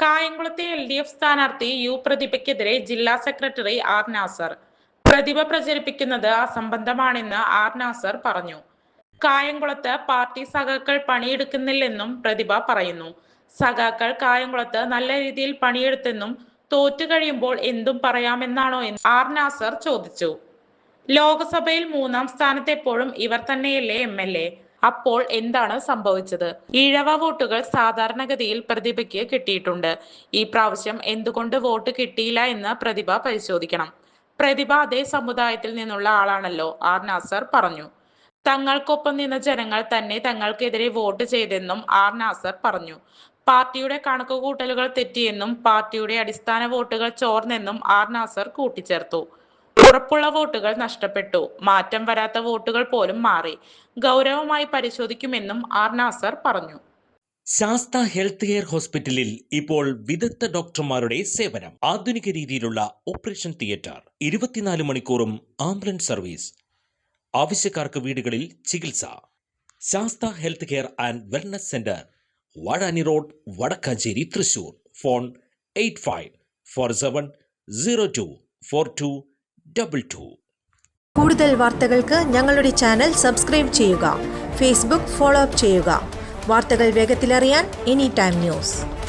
കായംകുളത്തെ LDF സ്ഥാനാർത്ഥി പ്രതിഭയ്ക്കെതിരെ ജില്ലാ secretary R Nasar. പ്രതിഭ പ്രചരിപ്പിക്കുന്നത് അസംബന്ധമാണെന്ന് ആർ നാസർ പറഞ്ഞു. കായംകുളത്ത് പാർട്ടി സഖാക്കൾ പണിയെടുക്കുന്നില്ലെന്നും പ്രതിഭ പറയുന്നു. സഖാക്കൾ കായംകുളത്ത് നല്ല രീതിയിൽ പണിയെടുത്തെന്നും തോറ്റു കഴിയുമ്പോൾ എന്തും പറയാമെന്നാണോ എന്ന് ആർ നാസർ ചോദിച്ചു. ലോക്സഭയിൽ 3-ാം സ്ഥാനത്തെപ്പോഴും ഇവർ തന്നെയല്ലേ MLA? അപ്പോൾ എന്താണ് സംഭവിച്ചത്? ഈഴവ വോട്ടുകൾ സാധാരണഗതിയിൽ പ്രതിഭയ്ക്ക് കിട്ടിയിട്ടുണ്ട്. ഈ പ്രാവശ്യം എന്തുകൊണ്ട് വോട്ട് കിട്ടിയില്ല എന്ന് പ്രതിഭ പരിശോധിക്കണം. പ്രതിഭ അതേ സമുദായത്തിൽ നിന്നുള്ള ആളാണല്ലോ, ആർ നാസർ പറഞ്ഞു. തങ്ങൾക്കൊപ്പം നിന്ന ജനങ്ങൾ തന്നെ തങ്ങൾക്കെതിരെ വോട്ട് ചെയ്തെന്നും ആർ നാസർ പറഞ്ഞു. പാർട്ടിയുടെ കണക്കുകൂട്ടലുകൾ തെറ്റിയെന്നും പാർട്ടിയുടെ അടിസ്ഥാന വോട്ടുകൾ ചോർന്നെന്നും ആർ നാസർ കൂട്ടിച്ചേർത്തു. ഉറപ്പുള്ള വോട്ടുകൾ നഷ്ടപ്പെട്ടു, മാറ്റം വരാത്ത വോട്ടുകൾ പോലും മാറി. ഗൗരവമായി പരിശോധിക്കുമെന്നും ആർ നാസർ പറഞ്ഞു. ശാസ്ത ഹെൽത്ത് കെയർ ഹോസ്പിറ്റലിൽ ഇപ്പോൾ വിദഗ്ധ ഡോക്ടർമാരുടെ സേവനം. ആധുനിക രീതിയിലുള്ള ഓപ്പറേഷൻ തിയേറ്റർ, 24 മണിക്കൂറും ആംബുലൻസ് സർവീസ്. ആവശ്യക്കാർക്ക് വീടുകളിൽ ചികിത്സ. Sastha health care and wellness centre, Vazhani road, Vadakkanchery, Thrissur. Phone 8547024222. കൂടുതൽ വാർത്തകൾക്ക് ഞങ്ങളുടെ ചാനൽ സബ്സ്ക്രൈബ് ചെയ്യുക. ഫേസ്ബുക്ക് ഫോളോ അപ്പ് ചെയ്യുക. വാർത്തകൾ വേഗത്തിലറിയാൻ Anytime News.